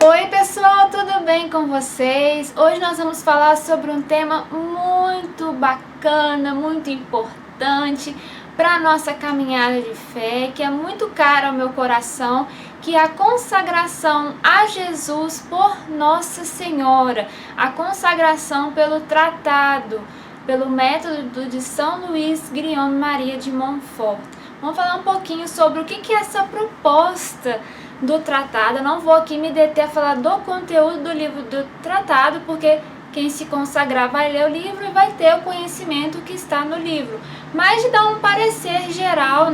Oi pessoal, tudo bem com vocês? Hoje nós vamos falar sobre um tema muito bacana, muito importante para a nossa caminhada de fé, que é muito caro ao meu coração, que é a consagração a Jesus por Nossa Senhora, a consagração pelo tratado, pelo método de São Luís Grion Maria de Montfort. Vamos falar um pouquinho sobre o que é essa proposta do tratado. Eu não vou aqui me deter a falar do conteúdo do livro do tratado, porque quem se consagrar vai ler o livro e vai ter o conhecimento que está no livro, mas de dar um parecer geral,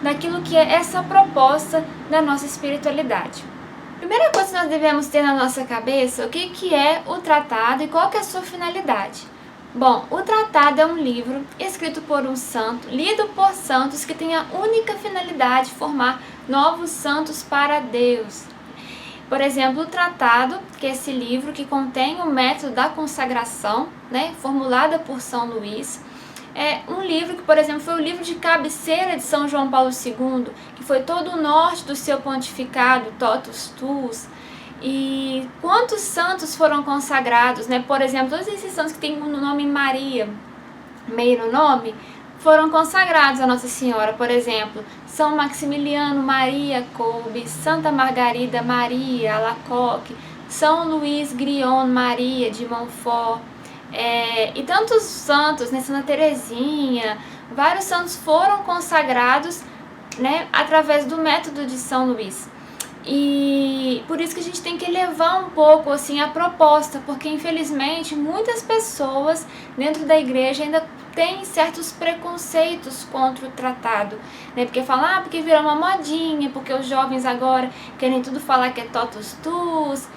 daquilo que é essa proposta da nossa espiritualidade. Primeira coisa que nós devemos ter na nossa cabeça, o que é o tratado e qual que é a sua finalidade. Bom, o tratado é um livro escrito por um santo, lido por santos, que tem a única finalidade de formar novos santos para Deus. Por exemplo, o tratado, que é esse livro que contém o método da consagração, formulada por São Luís, é um livro que, por exemplo, foi o livro de cabeceira de São João Paulo II, que foi todo o norte do seu pontificado, Totus Tuus. E quantos santos foram consagrados, Por exemplo, todos esses santos que têm o nome Maria, meio no nome, foram consagrados a Nossa Senhora. Por exemplo, São Maximiliano Maria Kolbe, Santa Margarida Maria Alacoque, São Luís Grion Maria de Montfort, e tantos santos, Santa Teresinha, vários santos foram consagrados, através do método de São Luís. E por isso que a gente tem que elevar um pouco assim a proposta, porque infelizmente muitas pessoas dentro da igreja ainda têm certos preconceitos contra o tratado, porque falam, porque virou uma modinha, porque os jovens agora querem tudo falar que é totus tuus,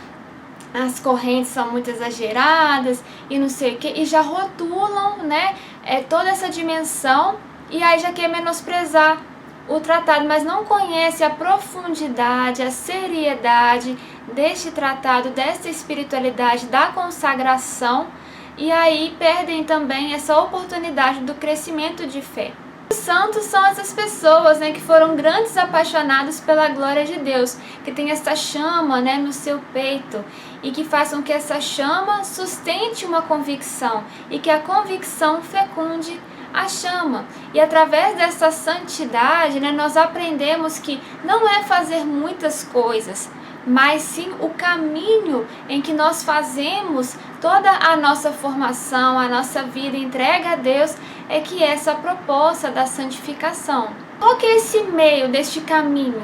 as correntes são muito exageradas e não sei o que, e já rotulam, toda essa dimensão, e aí já quer menosprezar o tratado, mas não conhece a profundidade, a seriedade deste tratado, desta espiritualidade, da consagração, e aí perdem também essa oportunidade do crescimento de fé. Os santos são essas pessoas, que foram grandes apaixonados pela glória de Deus, que tem essa chama, no seu peito, e que façam que essa chama sustente uma convicção, e que a convicção fecunde a chama. E através dessa santidade, nós aprendemos que não é fazer muitas coisas, mas sim o caminho em que nós fazemos toda a nossa formação, a nossa vida entrega a Deus, é que é essa proposta da santificação. Qual que é esse meio deste caminho?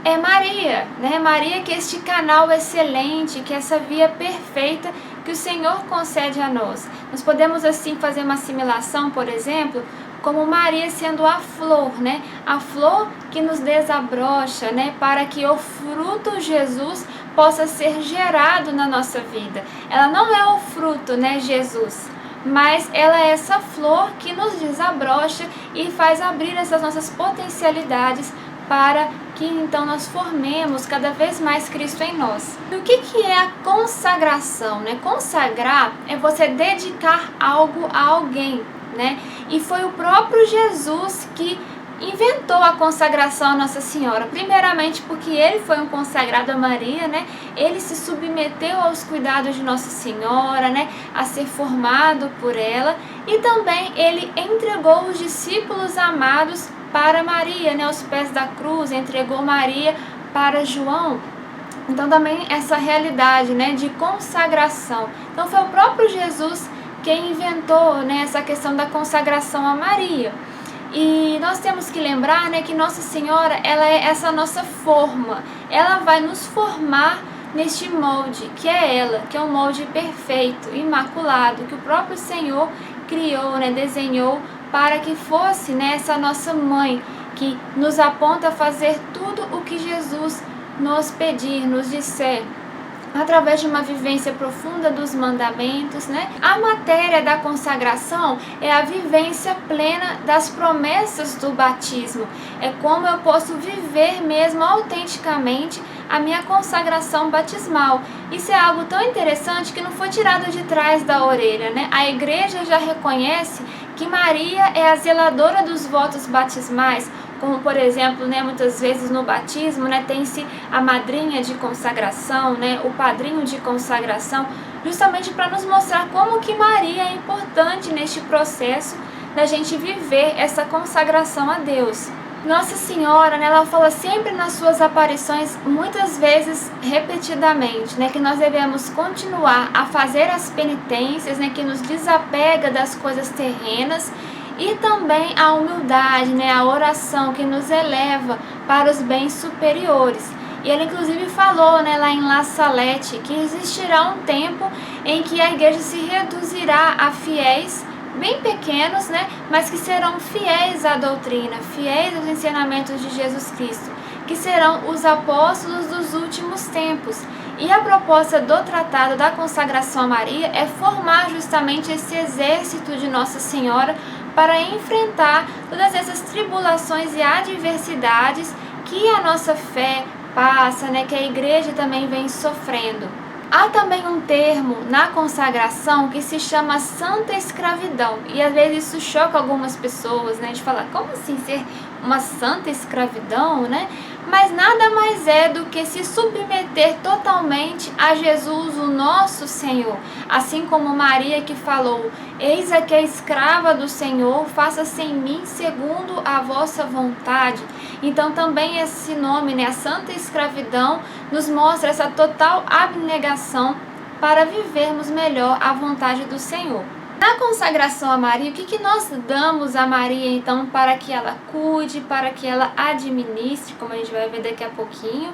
É Maria, Maria, que é este canal excelente, que é essa via perfeita que o Senhor concede a nós. Nós podemos assim fazer uma assimilação, por exemplo, como Maria sendo a flor, a flor que nos desabrocha, para que o fruto Jesus possa ser gerado na nossa vida. Ela não é o fruto, Jesus, mas ela é essa flor que nos desabrocha e faz abrir essas nossas potencialidades para que então nós formemos cada vez mais Cristo em nós. E o que é a consagração? Consagrar é você dedicar algo a alguém, E foi o próprio Jesus que inventou a consagração a Nossa Senhora. Primeiramente porque ele foi um consagrado a Maria, Ele se submeteu aos cuidados de Nossa Senhora, A ser formado por ela, e também ele entregou os discípulos amados para Maria, aos pés da cruz, entregou Maria para João. Então também essa realidade, de consagração. Então foi o próprio Jesus quem inventou, essa questão da consagração a Maria. E nós temos que lembrar, que Nossa Senhora, ela é essa nossa forma. Ela vai nos formar neste molde, que é ela, que é um molde perfeito, imaculado, que o próprio Senhor criou, desenhou para que fosse, essa nossa mãe, que nos aponta a fazer tudo o que Jesus nos pedir, nos disser, através de uma vivência profunda dos mandamentos, A matéria da consagração é a vivência plena das promessas do batismo. É como eu posso viver mesmo autenticamente a minha consagração batismal. Isso é algo tão interessante que não foi tirado de trás da orelha, A igreja já reconhece que Maria é a zeladora dos votos batismais, como por exemplo, né, muitas vezes no batismo, né, tem-se a madrinha de consagração, né, o padrinho de consagração, justamente para nos mostrar como que Maria é importante neste processo da gente viver essa consagração a Deus. Nossa Senhora, né, ela fala sempre nas suas aparições, muitas vezes repetidamente, né, que nós devemos continuar a fazer as penitências, né, que nos desapega das coisas terrenas, e também a humildade, né, a oração que nos eleva para os bens superiores. E ela inclusive falou, né, lá em La Salette, que existirá um tempo em que a igreja se reduzirá a fiéis bem pequenos, né, mas que serão fiéis à doutrina, fiéis aos ensinamentos de Jesus Cristo, que serão os apóstolos dos últimos tempos. E a proposta do Tratado da Consagração a Maria é formar justamente esse exército de Nossa Senhora para enfrentar todas essas tribulações e adversidades que a nossa fé passa, né, que a igreja também vem sofrendo. Há também um termo na consagração que se chama santa escravidão, e às vezes isso choca algumas pessoas, né, de falar, como assim ser uma santa escravidão, né? Mas nada mais é do que se submeter totalmente a Jesus, o nosso Senhor. Assim como Maria que falou, eis aqui a escrava do Senhor, faça-se em mim segundo a vossa vontade. Então também esse nome, né, a santa escravidão, nos mostra essa total abnegação para vivermos melhor a vontade do Senhor. Na consagração a Maria, o que nós damos a Maria, então, para que ela cuide, para que ela administre, como a gente vai ver daqui a pouquinho,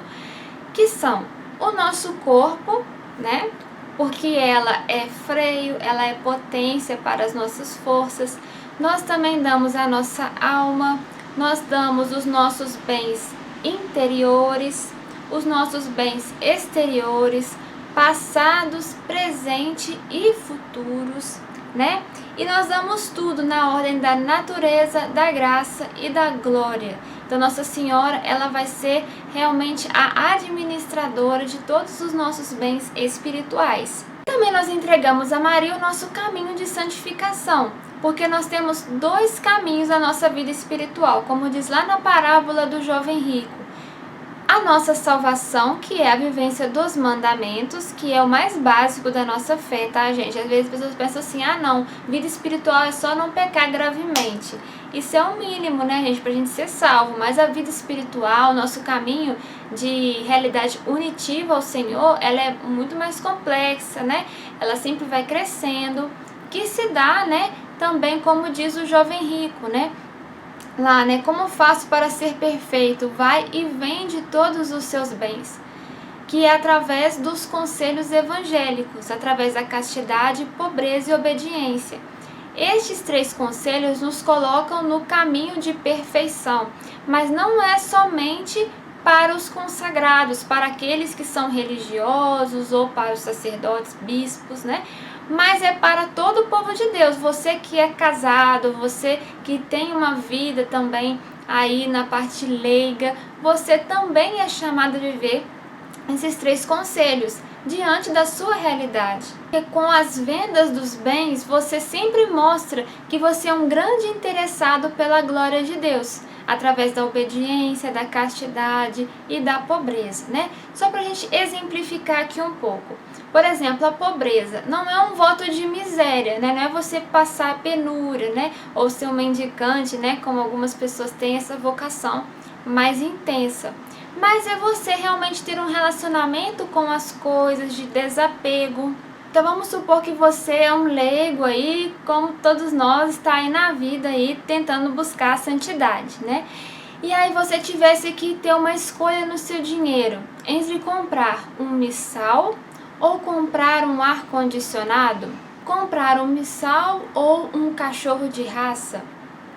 que são o nosso corpo, né? Porque ela é freio, ela é potência para as nossas forças. Nós também damos a nossa alma, nós damos os nossos bens interiores, os nossos bens exteriores, passados, presente e futuros, né? E nós damos tudo na ordem da natureza, da graça e da glória. Então Nossa Senhora, ela vai ser realmente a administradora de todos os nossos bens espirituais. Também nós entregamos a Maria o nosso caminho de santificação, porque nós temos dois caminhos na nossa vida espiritual, como diz lá na parábola do jovem rico. A nossa salvação, que é a vivência dos mandamentos, que é o mais básico da nossa fé, tá, gente? Às vezes as pessoas pensam assim, ah não, vida espiritual é só não pecar gravemente. Isso é o mínimo, né, gente, pra gente ser salvo, mas a vida espiritual, nosso caminho de realidade unitiva ao Senhor, ela é muito mais complexa, né? Ela sempre vai crescendo, que se dá, né, também como diz o jovem rico, né? Lá, né? Como faço para ser perfeito? Vai e vende todos os seus bens. Que é através dos conselhos evangélicos, através da castidade, pobreza e obediência. Estes três conselhos nos colocam no caminho de perfeição, mas não é somente para os consagrados, para aqueles que são religiosos ou para os sacerdotes, bispos, né? Mas é para todo o povo de Deus, você que é casado, você que tem uma vida também aí na parte leiga, você também é chamado a viver esses três conselhos diante da sua realidade. E com as vendas dos bens, você sempre mostra que você é um grande interessado pela glória de Deus, através da obediência, da castidade e da pobreza, né? Só para a gente exemplificar aqui um pouco. Por exemplo, a pobreza não é um voto de miséria, né? Não é você passar penúria, né? Ou ser um mendicante, né? Como algumas pessoas têm essa vocação mais intensa. Mas é você realmente ter um relacionamento com as coisas, de desapego. Então vamos supor que você é um leigo aí, como todos nós, está aí na vida aí tentando buscar a santidade, né? E aí você tivesse que ter uma escolha no seu dinheiro, entre comprar um missal ou comprar um ar-condicionado, comprar um missal ou um cachorro de raça.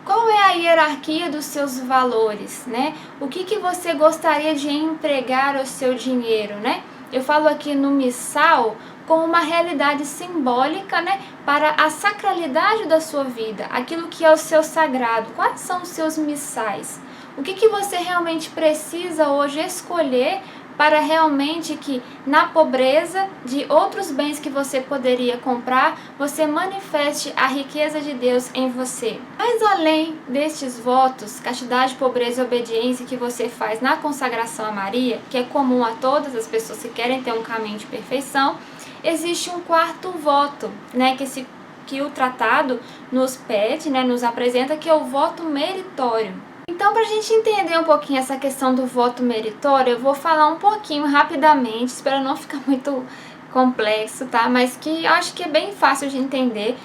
Qual é a hierarquia dos seus valores, né? O que você gostaria de empregar o seu dinheiro, né? Eu falo aqui no missal com uma realidade simbólica, né, para a sacralidade da sua vida, aquilo que é o seu sagrado. Quais são os seus missais? O que você realmente precisa hoje escolher para realmente que na pobreza de outros bens que você poderia comprar, você manifeste a riqueza de Deus em você. Mas além destes votos, castidade, pobreza e obediência que você faz na consagração a Maria, que é comum a todas as pessoas que querem ter um caminho de perfeição, existe um quarto voto, né, que o tratado nos pede, né, nos apresenta, que é o voto meritório. Então, para a gente entender um pouquinho essa questão do voto meritório, eu vou falar um pouquinho rapidamente, espero não ficar muito complexo, tá? Mas que eu acho que é bem fácil de entender,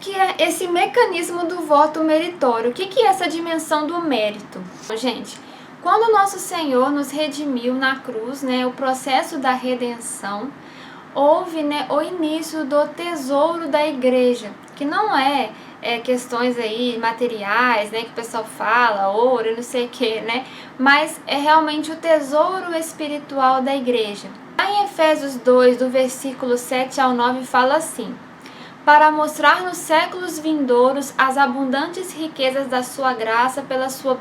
que é esse mecanismo do voto meritório. O que é essa dimensão do mérito? Gente, quando o nosso Senhor nos redimiu na cruz, né, o processo da redenção, houve, né, o início do tesouro da igreja, que não é questões aí materiais, né, que o pessoal fala, ouro, não sei o que, né, mas é realmente o tesouro espiritual da igreja. Lá em Efésios 2, do versículo 7 ao 9, fala assim: para mostrar nos séculos vindouros as abundantes riquezas da sua graça pela sua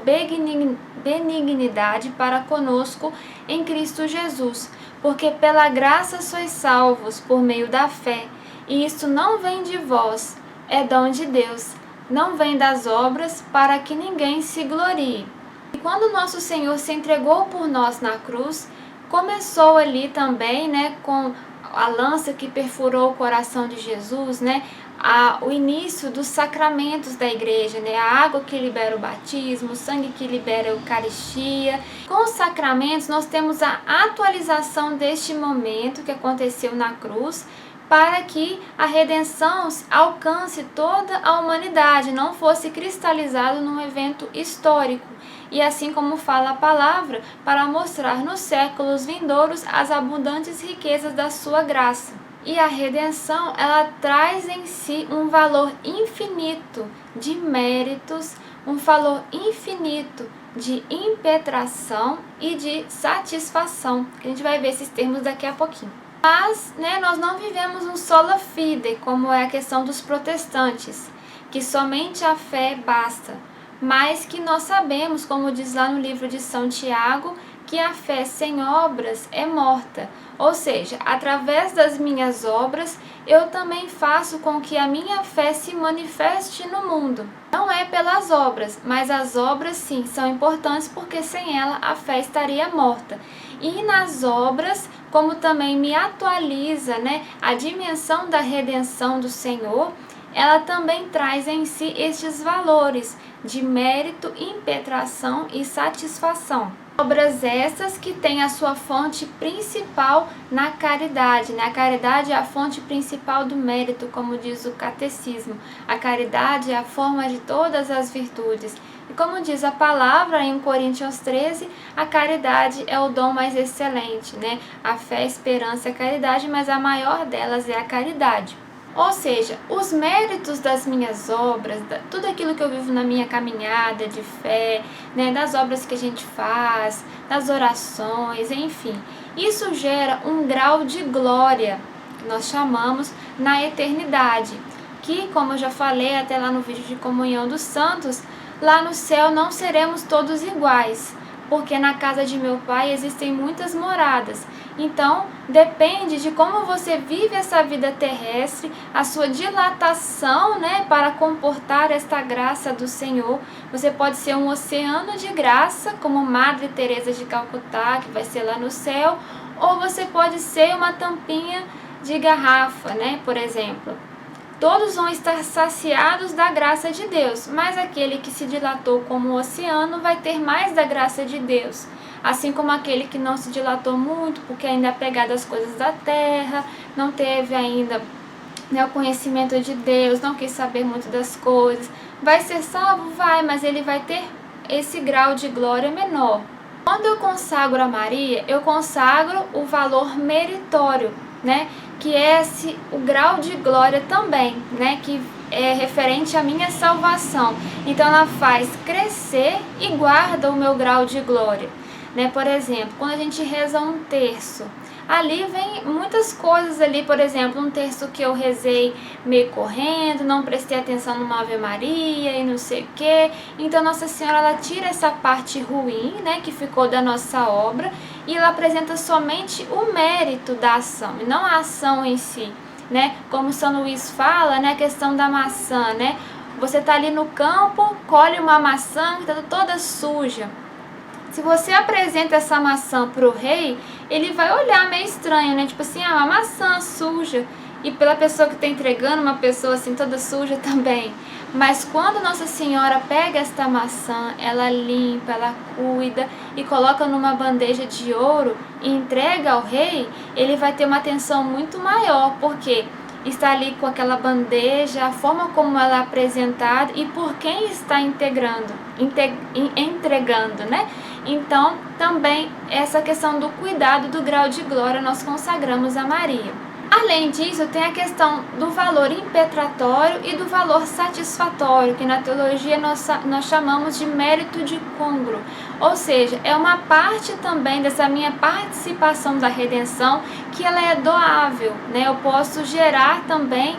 benignidade para conosco em Cristo Jesus, porque pela graça sois salvos por meio da fé, e isto não vem de vós, é dom de Deus, não vem das obras, para que ninguém se glorie. E quando nosso Senhor se entregou por nós na cruz, começou ali também, né, com a lança que perfurou o coração de Jesus, né, o início dos sacramentos da igreja, né, a água que libera o batismo, o sangue que libera a Eucaristia. Com os sacramentos nós temos a atualização deste momento que aconteceu na cruz, para que a redenção alcance toda a humanidade, não fosse cristalizado num evento histórico. E assim como fala a palavra, para mostrar nos séculos vindouros as abundantes riquezas da sua graça. E a redenção, ela traz em si um valor infinito de méritos, um valor infinito de impetração e de satisfação. A gente vai ver esses termos daqui a pouquinho. Mas, né, nós não vivemos um sola fide, como é a questão dos protestantes, que somente a fé basta, mas que nós sabemos, como diz lá no livro de São Tiago, que a fé sem obras é morta. Ou seja, através das minhas obras, eu também faço com que a minha fé se manifeste no mundo. Não é pelas obras, mas as obras sim são importantes, porque sem ela a fé estaria morta. E nas obras, como também me atualiza, né, a dimensão da redenção do Senhor, ela também traz em si estes valores de mérito, impetração e satisfação. Obras essas que têm a sua fonte principal na caridade, né? A caridade é a fonte principal do mérito, como diz o catecismo. A caridade é a forma de todas as virtudes. E como diz a palavra em Coríntios 13, a caridade é o dom mais excelente, né? A fé, a esperança e a caridade, mas a maior delas é a caridade. Ou seja, os méritos das minhas obras, tudo aquilo que eu vivo na minha caminhada de fé, né, das obras que a gente faz, das orações, enfim, isso gera um grau de glória, que nós chamamos na eternidade, que, como eu já falei até lá no vídeo de comunhão dos santos, lá no céu não seremos todos iguais, porque na casa de meu Pai existem muitas moradas. Então, depende de como você vive essa vida terrestre, a sua dilatação, né, para comportar esta graça do Senhor. Você pode ser um oceano de graça, como Madre Teresa de Calcutá, que vai ser lá no céu, ou você pode ser uma tampinha de garrafa, né, por exemplo. Todos vão estar saciados da graça de Deus, mas aquele que se dilatou como o oceano vai ter mais da graça de Deus. Assim como aquele que não se dilatou muito, porque ainda é apegado às coisas da terra, não teve ainda, né, o conhecimento de Deus, não quis saber muito das coisas. Vai ser salvo? Vai, mas ele vai ter esse grau de glória menor. Quando eu consagro a Maria, eu consagro o valor meritório, né? Que é o grau de glória também, né? Que é referente à minha salvação. Então ela faz crescer e guarda o meu grau de glória, né? Por exemplo, quando a gente reza um terço, ali vem muitas coisas ali, por exemplo, um terço que eu rezei meio correndo, não prestei atenção numa Ave Maria e não sei o que. Então Nossa Senhora, ela tira essa parte ruim, né, que ficou da nossa obra, e ela apresenta somente o mérito da ação, e não a ação em si, né? Como São Luís fala, né, a questão da maçã, né? Você está ali no campo, colhe uma maçã que está toda suja. Se você apresenta essa maçã para o rei, ele vai olhar meio estranho, né? Tipo assim, uma maçã suja. E pela pessoa que está entregando, uma pessoa assim toda suja também. Mas quando Nossa Senhora pega esta maçã, ela limpa, ela cuida e coloca numa bandeja de ouro e entrega ao rei, ele vai ter uma atenção muito maior, porque está ali com aquela bandeja, a forma como ela é apresentada e por quem está entregando, né? Então, também essa questão do cuidado do grau de glória nós consagramos a Maria. Além disso, tem a questão do valor impetratório e do valor satisfatório, que na teologia nós chamamos de mérito de congruo. Ou seja, é uma parte também dessa minha participação da redenção que ela é doável, né? Eu posso gerar também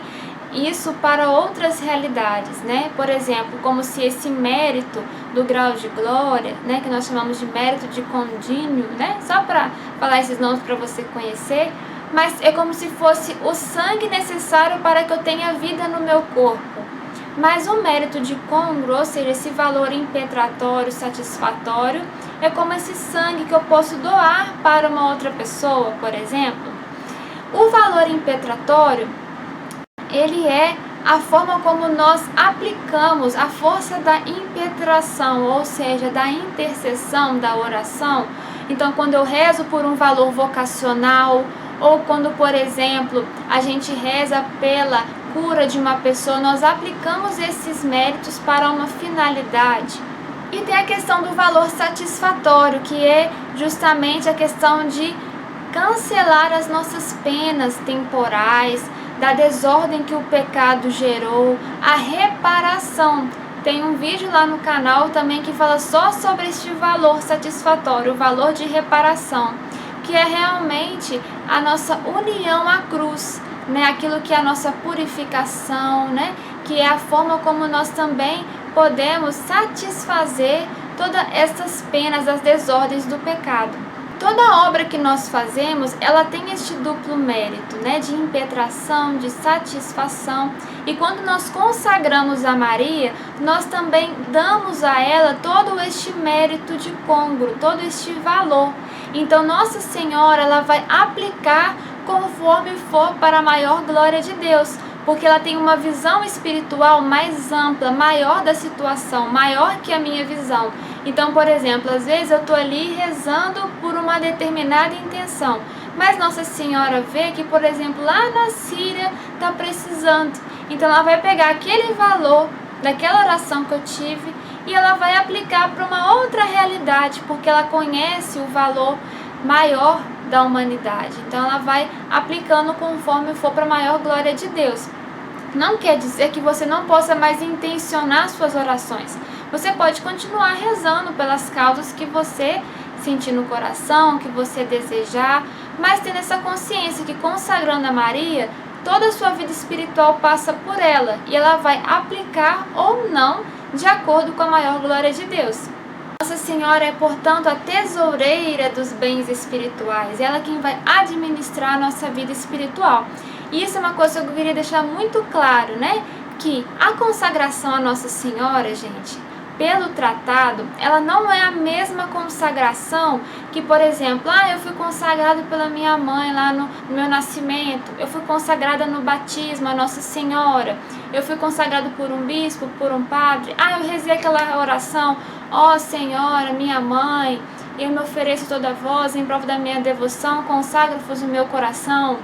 isso para outras realidades, né? Por exemplo, como se esse mérito do grau de glória, né, que nós chamamos de mérito de condíneo, né? Só para falar esses nomes para você conhecer, mas é como se fosse o sangue necessário para que eu tenha vida no meu corpo. Mas o mérito de congruo, ou seja, esse valor impetratório, satisfatório, é como esse sangue que eu posso doar para uma outra pessoa, por exemplo. O valor impetratório, ele é a forma como nós aplicamos a força da impetração, ou seja, da intercessão, da oração. Então, quando eu rezo por um valor vocacional, ou quando, por exemplo, a gente reza pela cura de uma pessoa, nós aplicamos esses méritos para uma finalidade. E tem a questão do valor satisfatório, que é justamente a questão de cancelar as nossas penas temporais, da desordem que o pecado gerou, a reparação. Tem um vídeo lá no canal também que fala só sobre este valor satisfatório, o valor de reparação, que é realmente a nossa união à cruz, né? Aquilo que é a nossa purificação, né? Que é a forma como nós também podemos satisfazer todas essas penas, as desordens do pecado. Toda obra que nós fazemos, ela tem este duplo mérito, né? De impetração, de satisfação. E quando nós consagramos a Maria, nós também damos a ela todo este mérito de congruo, todo este valor. Então, Nossa Senhora, ela vai aplicar conforme for para a maior glória de Deus, porque ela tem uma visão espiritual mais ampla, maior da situação, maior que a minha visão. Então, por exemplo, às vezes eu estou ali rezando por uma determinada intenção, mas Nossa Senhora vê que, por exemplo, lá na Síria está precisando. Então, ela vai pegar aquele valor daquela oração que eu tive e ela vai aplicar para uma outra realidade, porque ela conhece o valor maior da humanidade. Então, ela vai aplicando conforme for para a maior glória de Deus. Não quer dizer que você não possa mais intencionar suas orações. Você pode continuar rezando pelas causas que você sentir no coração, que você desejar, mas tendo essa consciência que consagrando a Maria, toda a sua vida espiritual passa por ela e ela vai aplicar ou não de acordo com a maior glória de Deus. Nossa Senhora é, portanto, a tesoureira dos bens espirituais, ela é quem vai administrar a nossa vida espiritual. E isso é uma coisa que eu queria deixar muito claro, né? Que a consagração a Nossa Senhora, gente, pelo tratado, ela não é a mesma consagração que, por exemplo, eu fui consagrado pela minha mãe lá no meu nascimento, eu fui consagrada no batismo a Nossa Senhora, eu fui consagrado por um bispo, por um padre, eu rezei aquela oração, ó Senhora, minha mãe, eu me ofereço toda a vós em prova da minha devoção, consagra-vos o meu coração.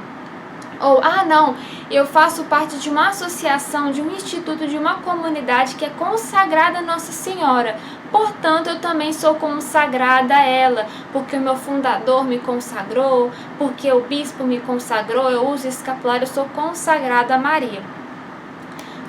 Ou, não, eu faço parte de uma associação, de um instituto, de uma comunidade que é consagrada a Nossa Senhora. Portanto, eu também sou consagrada a ela, porque o meu fundador me consagrou, porque o bispo me consagrou, eu uso escapulário, eu sou consagrada a Maria.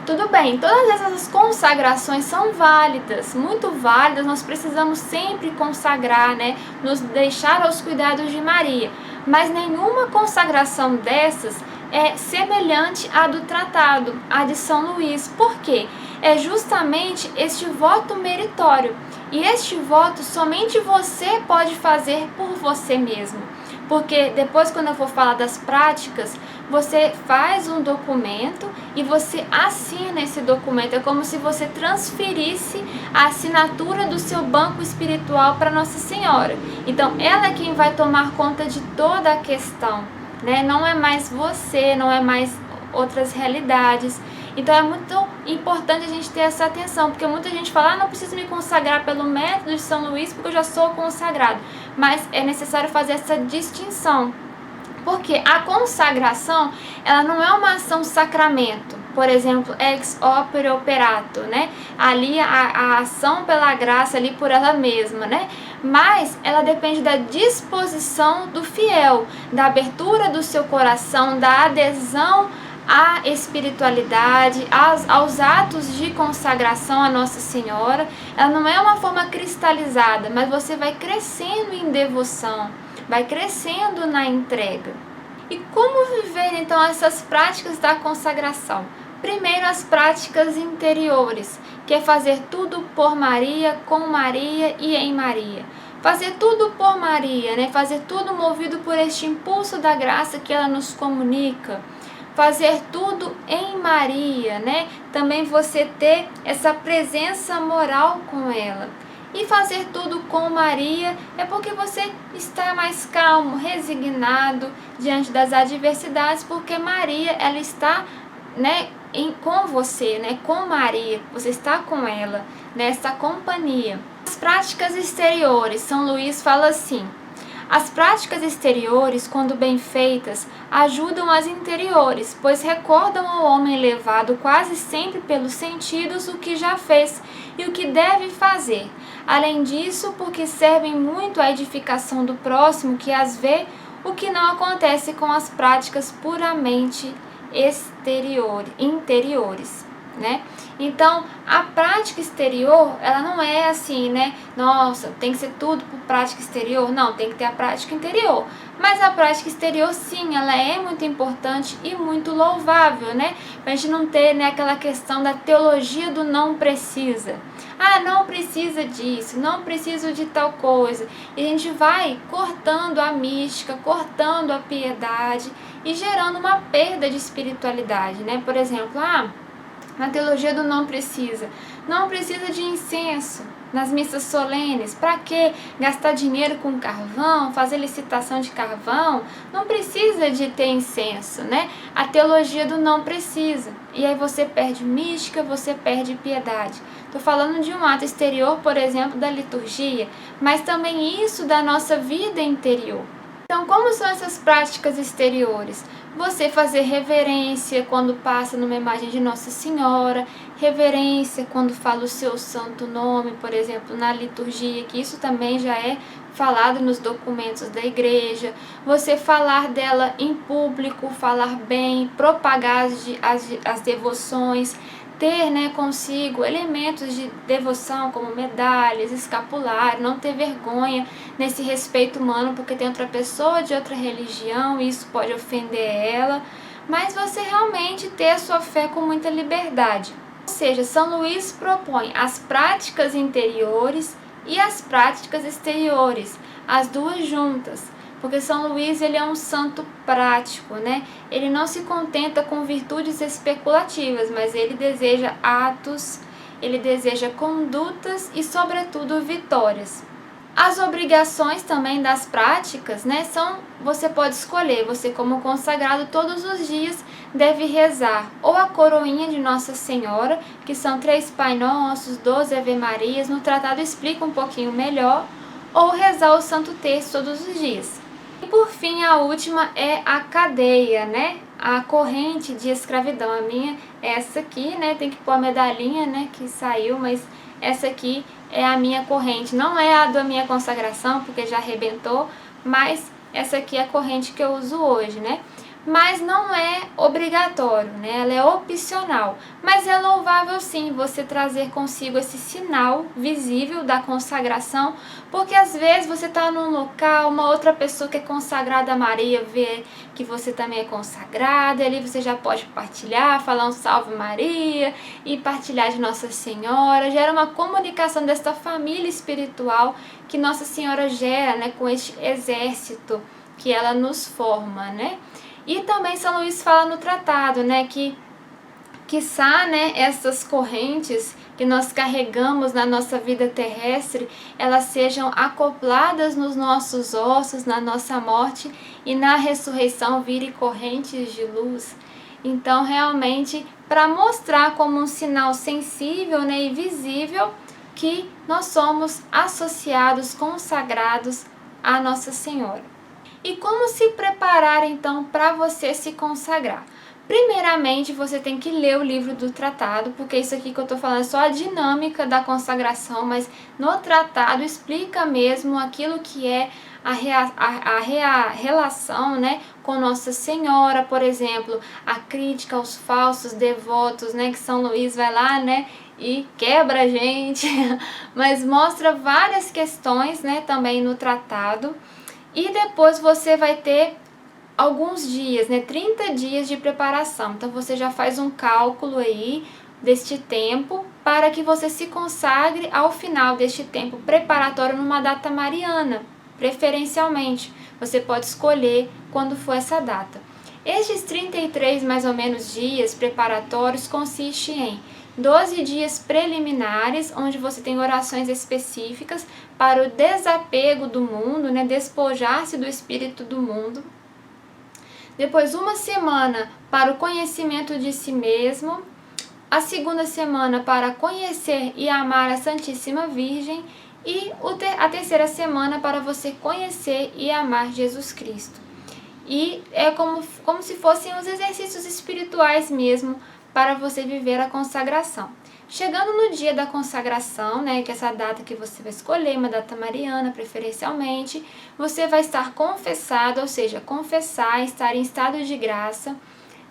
Tudo bem, todas essas consagrações são válidas, muito válidas, nós precisamos sempre consagrar, né? Nos deixar aos cuidados de Maria. Mas nenhuma consagração dessas é semelhante à do tratado, à de São Luís. Por quê? É justamente este voto meritório. E este voto somente você pode fazer por você mesmo. Porque depois, quando eu for falar das práticas, você faz um documento e você assina esse documento. É como se você transferisse a assinatura do seu banco espiritual para Nossa Senhora. Então, ela é quem vai tomar conta de toda a questão, né? Não é mais você, não é mais outras realidades. Então é muito importante a gente ter essa atenção, porque muita gente fala, não preciso me consagrar pelo método de São Luís, porque eu já sou consagrado. Mas é necessário fazer essa distinção, porque a consagração, ela não é uma ação sacramento, por exemplo, ex opere operato, né? Ali a ação pela graça, ali por ela mesma, né? Mas ela depende da disposição do fiel, da abertura do seu coração, da adesão à espiritualidade, aos atos de consagração a Nossa Senhora. Ela não é uma forma cristalizada, mas você vai crescendo em devoção, vai crescendo na entrega. E como viver então essas práticas da consagração? Primeiro, as práticas interiores, que é fazer tudo por Maria, com Maria e em Maria. Fazer tudo por Maria, né? Fazer tudo movido por este impulso da graça que ela nos comunica. Fazer tudo em Maria, né? Também você ter essa presença moral com ela. E fazer tudo com Maria é porque você está mais calmo, resignado diante das adversidades, porque Maria, ela está, né, com você, né, com Maria, você está com ela, nessa companhia. As práticas exteriores, São Luís fala assim: as práticas exteriores, quando bem feitas, ajudam as interiores, pois recordam ao homem levado quase sempre pelos sentidos o que já fez e o que deve fazer. Além disso, porque servem muito à edificação do próximo que as vê, o que não acontece com as práticas puramente interiores, né? Então, a prática exterior, ela não é assim, né? Nossa, tem que ser tudo por prática exterior. Não, tem que ter a prática interior. Mas a prática exterior, sim, ela é muito importante e muito louvável, né? Pra gente não ter, né, aquela questão da teologia do não precisa. Ah, não precisa disso, não preciso de tal coisa. E a gente vai cortando a mística, cortando a piedade e gerando uma perda de espiritualidade, né? Por exemplo, na teologia do não precisa de incenso nas missas solenes. Para que gastar dinheiro com carvão, fazer licitação de carvão? Não precisa de ter incenso, né? A teologia do não precisa. E aí você perde mística, você perde piedade. Estou falando de um ato exterior, por exemplo, da liturgia, mas também isso da nossa vida interior. Então, como são essas práticas exteriores? Você fazer reverência quando passa numa imagem de Nossa Senhora, reverência quando fala o seu santo nome, por exemplo, na liturgia, que isso também já é falado nos documentos da igreja. Você falar dela em público, falar bem, propagar as devoções, ter, né, consigo elementos de devoção como medalhas, escapulário, não ter vergonha nesse respeito humano porque tem outra pessoa de outra religião e isso pode ofender ela, mas você realmente ter a sua fé com muita liberdade. Ou seja, São Luís propõe as práticas interiores e as práticas exteriores, as duas juntas. Porque São Luís, ele é um santo prático, né? Ele não se contenta com virtudes especulativas, mas ele deseja atos, ele deseja condutas e, sobretudo, vitórias. As obrigações também das práticas, né, você pode escolher, você como consagrado todos os dias deve rezar ou a coroinha de Nossa Senhora, que são 3 Pai Nossos, 12 Ave Marias, no tratado explica um pouquinho melhor, ou rezar o Santo Terço todos os dias. E por fim, a última é a cadeia, né? A corrente de escravidão. A minha é essa aqui, né? Tem que pôr a medalhinha, né? Que saiu, mas essa aqui é a minha corrente. Não é a da minha consagração, porque já arrebentou, mas essa aqui é a corrente que eu uso hoje, né? mas não é obrigatório, né? Ela é opcional, mas é louvável sim você trazer consigo esse sinal visível da consagração, porque às vezes você está num local, uma outra pessoa que é consagrada a Maria vê que você também é consagrada, e ali você já pode partilhar, falar um salve Maria e partilhar de Nossa Senhora, gera uma comunicação desta família espiritual que Nossa Senhora gera, né, com este exército que ela nos forma, né? E também São Luís fala no tratado, né, que quiçá, né, essas correntes que nós carregamos na nossa vida terrestre, elas sejam acopladas nos nossos ossos, na nossa morte, e na ressurreição virem correntes de luz. Então, realmente, para mostrar como um sinal sensível, né, e visível que nós somos associados, consagrados a Nossa Senhora. E como se preparar então para você se consagrar? Primeiramente, você tem que ler o livro do tratado, porque isso aqui que eu estou falando é só a dinâmica da consagração, mas no tratado explica mesmo aquilo que é a relação, né, com Nossa Senhora, por exemplo, a crítica aos falsos devotos, né, que São Luís vai lá, né, e quebra a gente, mas mostra várias questões, né, também no tratado. E depois você vai ter alguns dias, né, 30 dias de preparação. Então você já faz um cálculo aí deste tempo para que você se consagre ao final deste tempo preparatório numa data mariana, preferencialmente. Você pode escolher quando for essa data. Estes 33 mais ou menos dias preparatórios consistem em 12 dias preliminares, onde você tem orações específicas para o desapego do mundo, né, despojar-se do espírito do mundo. Depois, uma semana para o conhecimento de si mesmo. A segunda semana para conhecer e amar a Santíssima Virgem. E a terceira semana para você conhecer e amar Jesus Cristo. E é como se fossem os exercícios espirituais mesmo, para você viver a consagração. Chegando no dia da consagração, né, que é essa data que você vai escolher, uma data mariana preferencialmente, você vai estar confessado, ou seja, confessar, estar em estado de graça.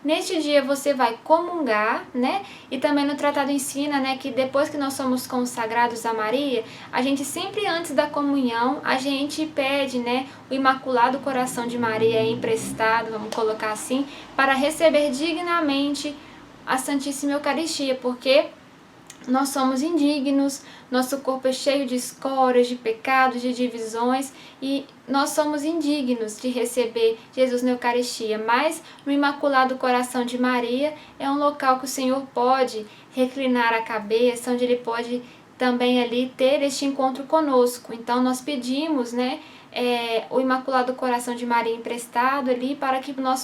Neste dia você vai comungar, né? E também no tratado ensina, né, que depois que nós somos consagrados a Maria, a gente sempre antes da comunhão, a gente pede, né, o Imaculado Coração de Maria emprestado, vamos colocar assim, para receber dignamente a Santíssima Eucaristia, porque nós somos indignos, nosso corpo é cheio de escórias, de pecados, de divisões, e nós somos indignos de receber Jesus na Eucaristia, mas no Imaculado Coração de Maria é um local que o Senhor pode reclinar a cabeça, onde Ele pode também ali ter este encontro conosco. Então nós pedimos, né, o Imaculado Coração de Maria emprestado ali para que para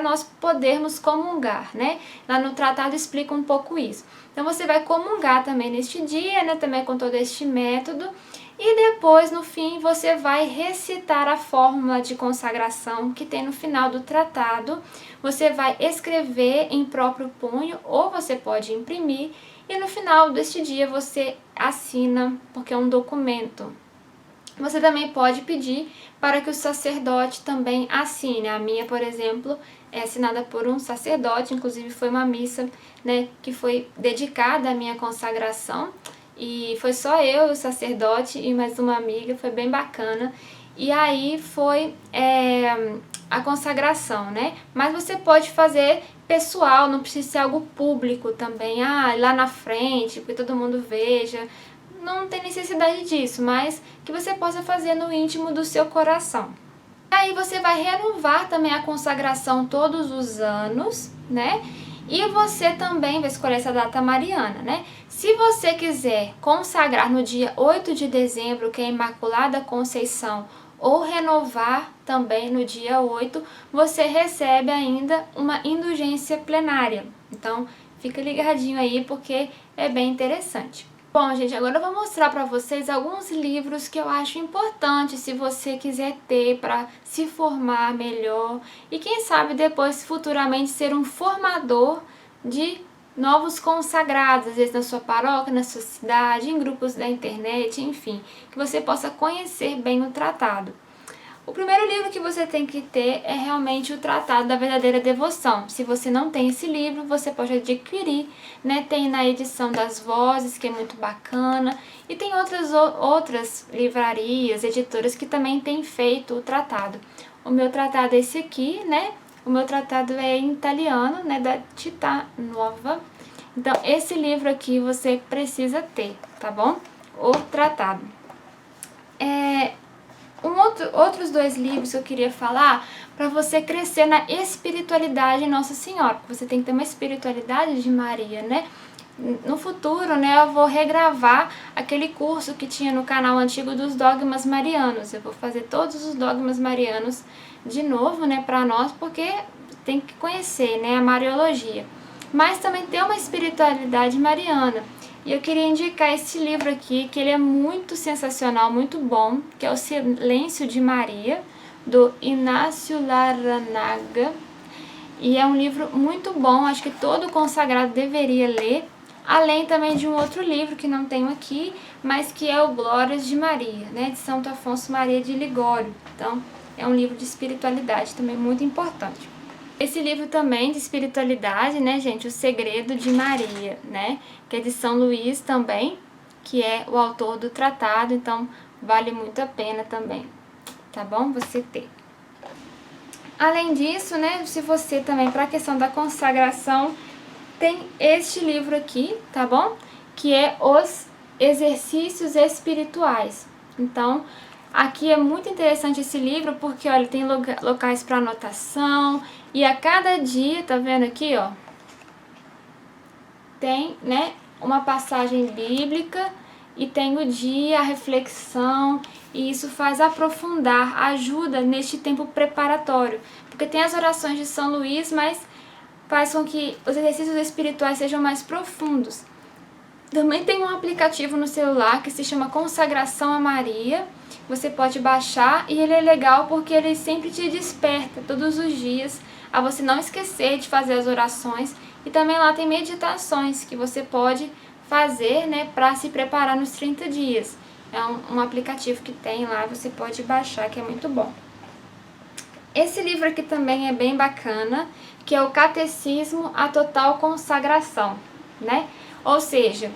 nós podermos comungar, né? Lá no tratado explica um pouco isso. Então você vai comungar também neste dia, né? Também com todo este método. E depois, no fim, você vai recitar a fórmula de consagração que tem no final do tratado. Você vai escrever em próprio punho ou você pode imprimir. E no final deste dia você assina, porque é um documento. Você também pode pedir para que o sacerdote também assine. A minha, por exemplo, é assinada por um sacerdote, inclusive foi uma missa, né, que foi dedicada à minha consagração, e foi só eu, o sacerdote e mais uma amiga, foi bem bacana. E aí foi a consagração, né? Mas você pode fazer pessoal, não precisa ser algo público também, lá na frente, que todo mundo veja. Não tem necessidade disso, mas que você possa fazer no íntimo do seu coração. Aí você vai renovar também a consagração todos os anos, né? E você também vai escolher essa data mariana, né? Se você quiser consagrar no dia 8 de dezembro, que é a Imaculada Conceição, ou renovar também no dia 8, você recebe ainda uma indulgência plenária. Então, fica ligadinho aí porque é bem interessante. Bom, gente, agora eu vou mostrar para vocês alguns livros que eu acho importantes se você quiser ter para se formar melhor e quem sabe depois futuramente ser um formador de novos consagrados, às vezes na sua paróquia, na sua cidade, em grupos da internet, enfim, que você possa conhecer bem o tratado. O primeiro livro que você tem que ter é realmente o Tratado da Verdadeira Devoção. Se você não tem esse livro, você pode adquirir, né? Tem na edição das Vozes, que é muito bacana, e tem outras livrarias, editoras que também têm feito o tratado. O meu tratado é esse aqui, né? O meu tratado é em italiano, né? Da Città Nuova. Então, esse livro aqui você precisa ter, tá bom? O tratado. Outros dois livros que eu queria falar para você crescer na espiritualidade em Nossa Senhora. Você tem que ter uma espiritualidade de Maria, né? No futuro, né, eu vou regravar aquele curso que tinha no canal antigo dos dogmas marianos. Eu vou fazer todos os dogmas marianos de novo, né, para nós, porque tem que conhecer, né, a Mariologia. Mas também ter uma espiritualidade mariana. E eu queria indicar esse livro aqui, que ele é muito sensacional, muito bom, que é O Silêncio de Maria, do Inácio Larranaga. E é um livro muito bom, acho que todo consagrado deveria ler, além também de um outro livro que não tenho aqui, mas que é o Glórias de Maria, né, de Santo Afonso Maria de Ligório. Então, é um livro de espiritualidade também muito importante. Esse livro também de espiritualidade, né, gente, O Segredo de Maria, né, que é de São Luís também, que é o autor do tratado, então vale muito a pena também, tá bom? Você ter. Além disso, né, se você também, para a questão da consagração, tem este livro aqui, tá bom? Que é Os Exercícios Espirituais. Então, aqui é muito interessante esse livro, porque, olha, tem locais para anotação, e a cada dia, tá vendo aqui, ó, tem, né, uma passagem bíblica, e tem o dia, a reflexão, e isso faz aprofundar, ajuda neste tempo preparatório. Porque tem as orações de São Luís, mas faz com que os exercícios espirituais sejam mais profundos. Também tem um aplicativo no celular que se chama Consagração a Maria. Você pode baixar e ele é legal porque ele sempre te desperta todos os dias a você não esquecer de fazer as orações. E também lá tem meditações que você pode fazer, né, para se preparar nos 30 dias. É um aplicativo que tem lá, você pode baixar, que é muito bom. Esse livro aqui também é bem bacana, que é o Catecismo, a Total Consagração, né? Ou seja,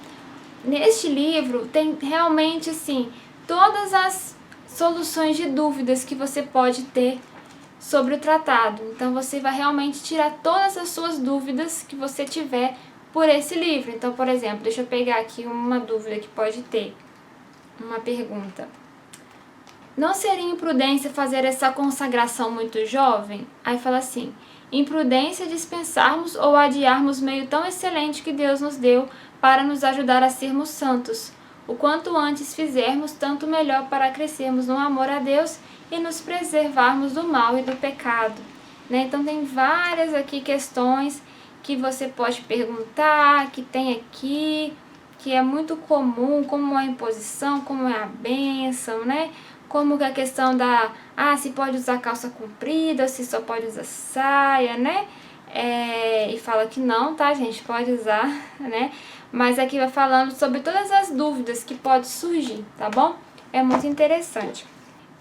neste livro tem realmente, assim, todas as soluções de dúvidas que você pode ter sobre o tratado. Então, você vai realmente tirar todas as suas dúvidas que você tiver por esse livro. Então, por exemplo, deixa eu pegar aqui uma dúvida que pode ter, uma pergunta. Não seria imprudência fazer essa consagração muito jovem? Aí fala assim, imprudência dispensarmos ou adiarmos meio tão excelente que Deus nos deu para nos ajudar a sermos santos. O quanto antes fizermos, tanto melhor para crescermos no amor a Deus e nos preservarmos do mal e do pecado. Né? Então tem várias aqui questões que você pode perguntar, que tem aqui, que é muito comum, como é a imposição, como é a bênção, né? Como que a questão da, se pode usar calça comprida, ou se só pode usar saia, né? E fala que não, tá, gente? Pode usar, né? Mas aqui vai falando sobre todas as dúvidas que podem surgir, tá bom? É muito interessante.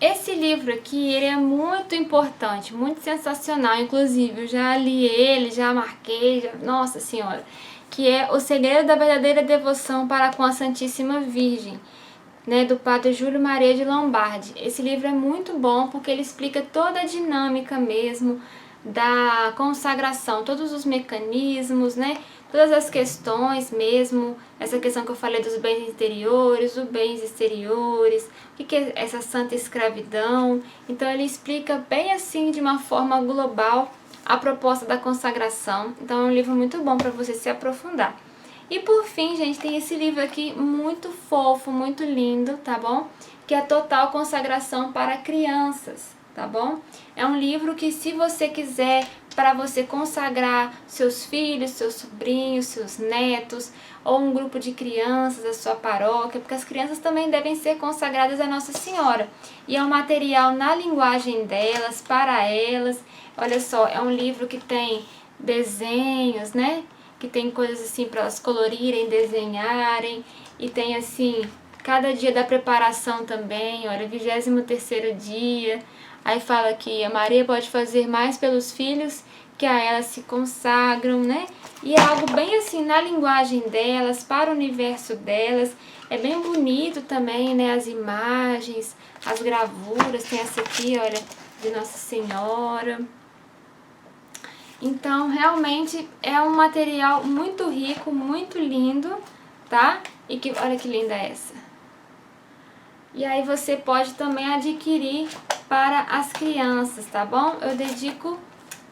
Esse livro aqui, ele é muito importante, muito sensacional, inclusive eu já li ele, já marquei, nossa senhora, que é O Segredo da Verdadeira Devoção para com a Santíssima Virgem, né, do Padre Júlio Maria de Lombardi. Esse livro é muito bom porque ele explica toda a dinâmica mesmo da consagração, todos os mecanismos, né, todas as questões mesmo, essa questão que eu falei dos bens interiores, dos bens exteriores, o que é essa santa escravidão. Então ele explica bem assim, de uma forma global, a proposta da consagração. Então é um livro muito bom para você se aprofundar. E por fim, gente, tem esse livro aqui muito fofo, muito lindo, tá bom? Que é Total Consagração para Crianças, tá bom? É um livro que, se você quiser, para você consagrar seus filhos, seus sobrinhos, seus netos, ou um grupo de crianças da sua paróquia, porque as crianças também devem ser consagradas a Nossa Senhora. E é um material na linguagem delas, para elas. Olha só, é um livro que tem desenhos, né? Que tem coisas assim para elas colorirem, desenharem, e tem assim, cada dia da preparação também, olha, 23º dia, Aí fala que a Maria pode fazer mais pelos filhos que a ela se consagram, né? E é algo bem assim, na linguagem delas, para o universo delas. É bem bonito também, né? As imagens, as gravuras. Tem essa aqui, olha, de Nossa Senhora. Então, realmente é um material muito rico, muito lindo, tá? E que, olha que linda essa. E aí você pode também adquirir para as crianças, tá bom? Eu dedico,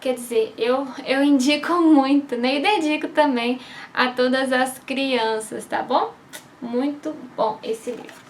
quer dizer, eu indico muito, né? E dedico também a todas as crianças, tá bom? Muito bom esse livro.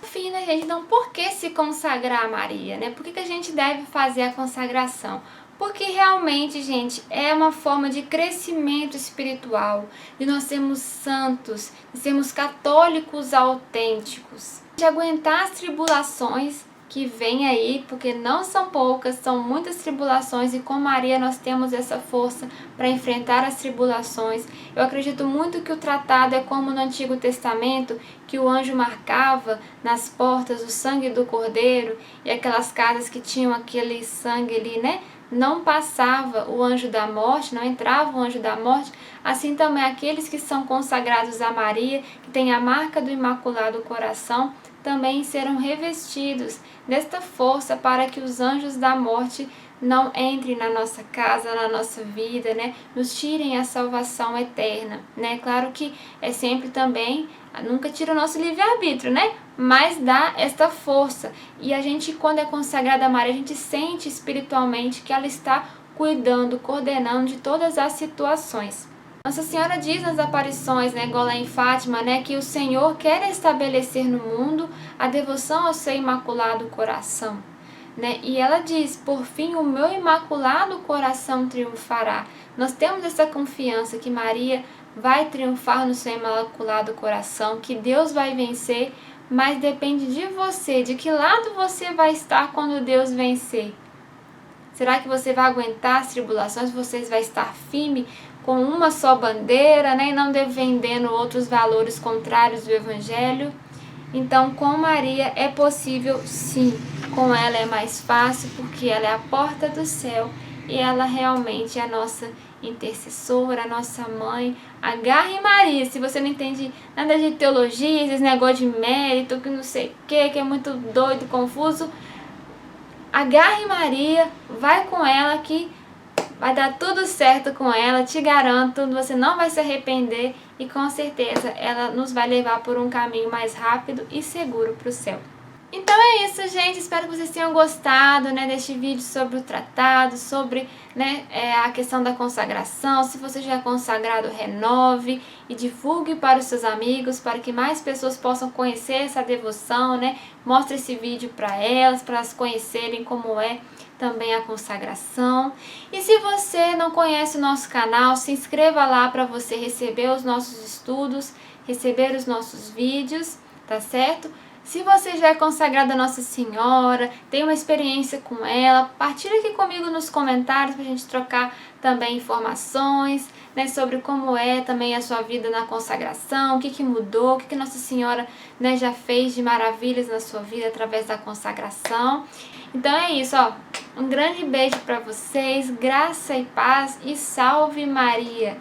Enfim, né, gente? Então, por que se consagrar a Maria, né? Por que a gente deve fazer a consagração? Porque realmente, gente, é uma forma de crescimento espiritual, de nós sermos santos, de sermos católicos autênticos, de aguentar as tribulações que vêm aí, porque não são poucas, são muitas tribulações, e com Maria nós temos essa força para enfrentar as tribulações. Eu acredito muito que o tratado é como no Antigo Testamento, que o anjo marcava nas portas o sangue do Cordeiro, e aquelas casas que tinham aquele sangue ali, né? Não passava o anjo da morte, não entrava o anjo da morte. Assim também aqueles que são consagrados a Maria, que têm a marca do Imaculado Coração, também serão revestidos desta força para que os anjos da morte não entrem na nossa casa, na nossa vida, né? Nos tirem a salvação eterna, né? Claro que é sempre também, nunca tira o nosso livre-arbítrio, né? Mas dá esta força. E a gente, quando é consagrada a Maria, a gente sente espiritualmente que ela está cuidando, coordenando de todas as situações. Nossa Senhora diz nas aparições, né, igual lá em Fátima, né, que o Senhor quer estabelecer no mundo a devoção ao seu Imaculado Coração. Né? E ela diz, por fim, o meu Imaculado Coração triunfará. Nós temos essa confiança que Maria vai triunfar no seu Imaculado Coração, que Deus vai vencer, mas depende de você, de que lado você vai estar quando Deus vencer. Será que você vai aguentar as tribulações? Você vai estar firme com uma só bandeira, né? E não defendendo outros valores contrários do Evangelho? Então, com Maria é possível sim. Com ela é mais fácil, porque ela é a porta do céu e ela realmente é a nossa intercessora, a nossa mãe. Agarre Maria. Se você não entende nada de teologia, esse negócio de mérito, que não sei o que é muito doido, confuso, agarre Maria, vai com ela que vai dar tudo certo com ela, te garanto, você não vai se arrepender e com certeza ela nos vai levar por um caminho mais rápido e seguro para o céu. Então é isso, gente. Espero que vocês tenham gostado, né, deste vídeo sobre o tratado, sobre, né, a questão da consagração. Se você já é consagrado, renove e divulgue para os seus amigos, para que mais pessoas possam conhecer essa devoção, né? Mostre esse vídeo para elas conhecerem como é também a consagração. E se você não conhece o nosso canal, se inscreva lá para você receber os nossos estudos, receber os nossos vídeos, tá certo? Se você já é consagrada a Nossa Senhora, tem uma experiência com ela, partilha aqui comigo nos comentários para a gente trocar também informações, né, sobre como é também a sua vida na consagração, o que mudou, o que Nossa Senhora, né, já fez de maravilhas na sua vida através da consagração. Então é isso, ó. Um grande beijo para vocês, graça e paz e salve Maria!